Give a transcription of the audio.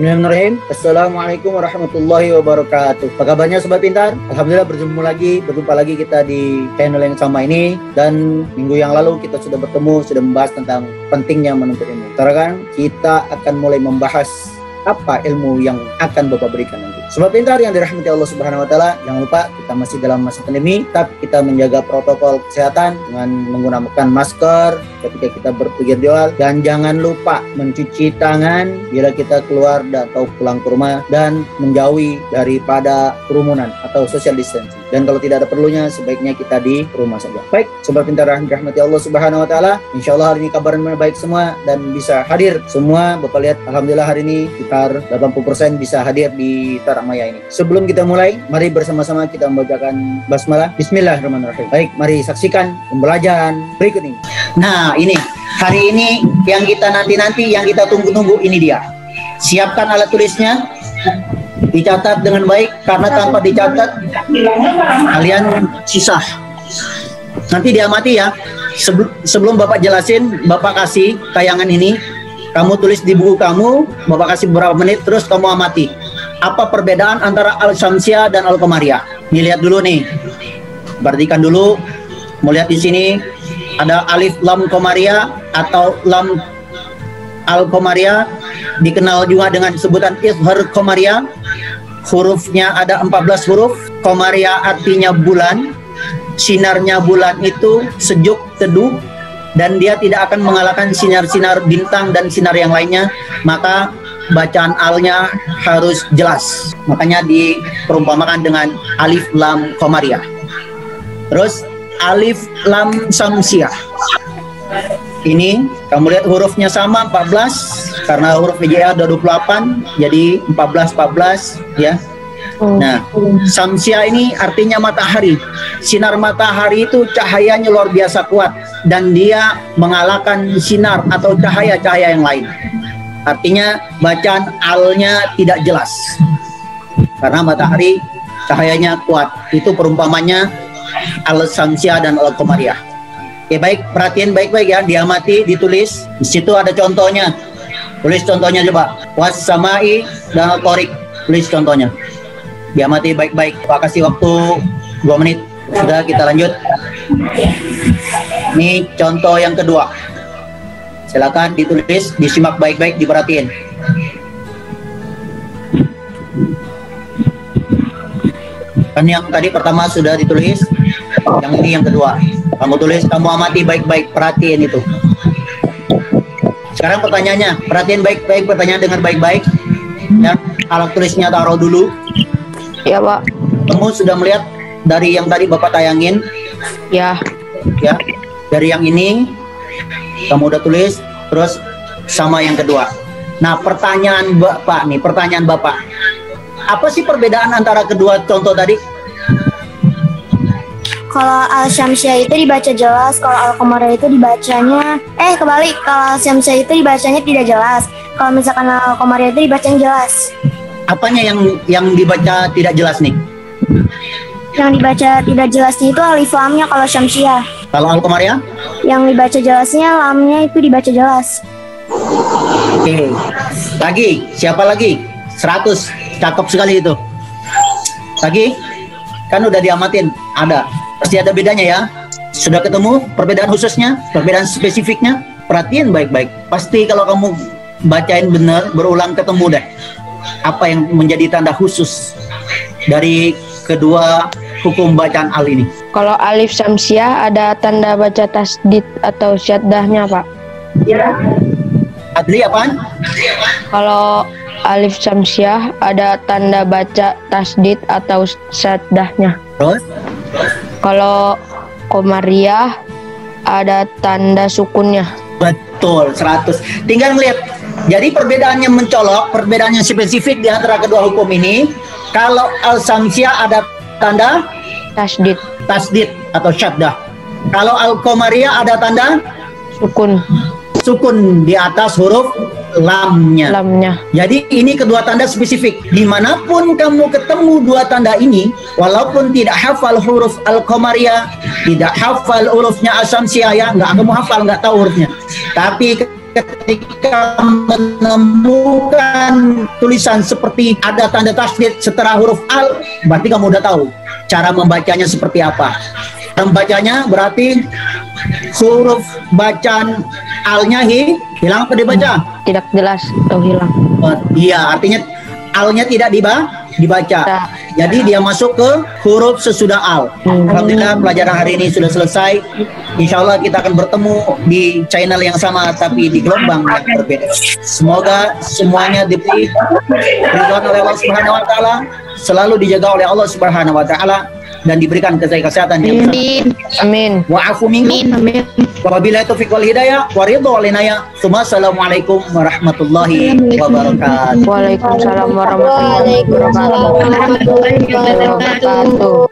Bismillahirrahmanirrahim. Assalamualaikum warahmatullahi wabarakatuh. Apa kabarnya sobat pintar? Alhamdulillah berjumpa lagi kita di channel yang sama ini. Dan minggu yang lalu kita sudah bertemu, sudah membahas tentang pentingnya menuntut ilmu. Sekarang kita akan mulai membahas apa ilmu yang akan Bapak berikan nanti. Sobat pintar yang dirahmati Allah Subhanahu wa taala, jangan lupa kita masih dalam masa pandemi, tetap kita menjaga protokol kesehatan dengan menggunakan masker ketika kita berpergian di luar, dan jangan lupa mencuci tangan bila kita keluar atau pulang ke rumah, dan menjauhi daripada kerumunan atau social distancing. Dan kalau tidak ada perlunya, sebaiknya kita di rumah saja. Baik, sobat pintar yang dirahmati Allah Subhanahu wa taala, insyaallah hari ini kabarnya baik semua dan bisa hadir semua. Bapak lihat, alhamdulillah hari ini sekitar 80% bisa hadir di Tarakmaya ini. Sebelum kita mulai, mari bersama-sama kita membacakan basmalah. Bismillahirrahmanirrahim. Baik, mari saksikan pembelajaran berikut ini. Nah, ini hari ini yang kita nanti-nanti, yang kita tunggu-tunggu, ini dia. Siapkan alat tulisnya, dicatat dengan baik, karena tanpa dicatat kalian susah. Nanti diamati ya. Sebelum Bapak jelasin, Bapak kasih tayangan ini, kamu tulis di buku kamu, Bapak kasih beberapa menit, terus kamu amati apa perbedaan antara Al-Syamsiyah dan Al-Qamariyah. Nih, lihat dulu nih, perhatikan dulu. Mau lihat di sini ada alif lam Qamariyah atau lam Al-Qamariyah, dikenal juga dengan sebutan izhar Qamariyah. Hurufnya ada 14 huruf. Qamariyah artinya bulan. Sinarnya bulan itu sejuk, teduh, dan dia tidak akan mengalahkan sinar-sinar bintang dan sinar yang lainnya. Maka bacaan alnya harus jelas. Makanya diperumpamakan dengan alif lam Qamariyah. Terus alif lam Syamsiyah. Ini kamu lihat hurufnya sama 14, karena huruf hijaiyah ada 28, jadi 14 ya. Nah, Syamsiyah ini artinya matahari. Sinar matahari itu cahayanya luar biasa kuat, dan dia mengalahkan sinar atau cahaya-cahaya yang lain. Artinya bacaan alnya tidak jelas karena matahari cahayanya kuat. Itu perumpamannya Al-Syamsiyah dan Al-Qamariyah. Oke, baik, perhatian baik-baik ya, diamati, ditulis. Di situ ada contohnya. Tulis contohnya coba. Was-samai dan Al-Thariq. Tulis contohnya. Diamati baik-baik. Pak kasih waktu 2 menit. Sudah, kita lanjut. Ini contoh yang kedua. Silakan ditulis, disimak baik-baik, diperhatiin. Kan yang tadi pertama sudah ditulis, yang ini yang kedua. Kamu tulis, kamu amati baik-baik, perhatiin itu. Sekarang pertanyaannya, perhatiin baik-baik, pertanyaan dengan baik-baik. Ya, alat tulisnya taruh dulu. Ya, Pak. Kamu sudah melihat dari yang tadi Bapak tayangin? Ya. Ya, dari yang ini kamu udah tulis, terus sama yang kedua. Nah, pertanyaan Bapak nih, pertanyaan Bapak, apa sih perbedaan antara kedua contoh tadi? Kalau Al-Syamsiyah itu dibaca jelas, kalau Al-Qamariyah itu dibacanya kebalik. Kalau Al-Syamsiyah itu dibacanya tidak jelas, kalau misalkan Al-Qamariyah itu dibacanya jelas. Apanya yang dibaca tidak jelas nih? Yang dibaca tidak jelasnya itu alif lamnya kalau Syamsiyah. Kalau Al-Qamariyah? Yang dibaca jelasnya lamnya itu dibaca jelas. Oke. Lagi, siapa lagi? 100. Cakep sekali itu. Lagi? Kan udah diamatin. Ada. Pasti ada bedanya ya. Sudah ketemu perbedaan khususnya, perbedaan spesifiknya? Perhatiin baik-baik. Pasti kalau kamu bacain benar, berulang ketemu deh. Apa yang menjadi tanda khusus dari kedua hukum bacaan al ini? Kalau alif Syamsiyah ada tanda baca tasdid atau syaddahnya, Pak. Ya. Adli apaan? Kalau alif Syamsiyah ada tanda baca tasdid atau syaddahnya. Terus? Kalau Qamariyah ada tanda sukunnya. Betul, 100. Tinggal melihat. Jadi perbedaannya mencolok, perbedaannya spesifik di antara kedua hukum ini. Kalau Al-Syamsiyah ada tanda Tasdid. tasdid atau syaddah. Kalau Al-Qamariyah ada tanda sukun di atas huruf lamnya. Jadi ini kedua tanda spesifik. Dimanapun kamu ketemu dua tanda ini, walaupun tidak hafal huruf Al-Qamariyah, tidak hafal hurufnya Al-Syamsiyah, ya nggak kamu hafal, nggak tahu hurufnya. Tapi ketika menemukan tulisan seperti ada tanda tasydid setelah huruf al, berarti kamu udah tahu cara membacanya seperti apa. Membacanya berarti huruf bacaan alnya hilang apa dibaca? Tidak jelas atau hilang. Iya, artinya alnya tidak dibaca. Jadi dia masuk ke huruf sesudah al. Alhamdulillah pelajaran hari ini sudah selesai. Insya Allah kita akan bertemu di channel yang sama tapi di gelombang yang berbeda. Semoga semuanya diberi ridwan oleh Allah Subhanahu wa taala, selalu dijaga oleh Allah Subhanahu wa taala dan diberikan kesehatan yang besar. Amin. Wa'afu minkum. Amin. Wabillahi taufiq wal hidayah wa ridha wal inayah. Assalamualaikum warahmatullahi wabarakatuh. Waalaikumsalam warahmatullahi wabarakatuh.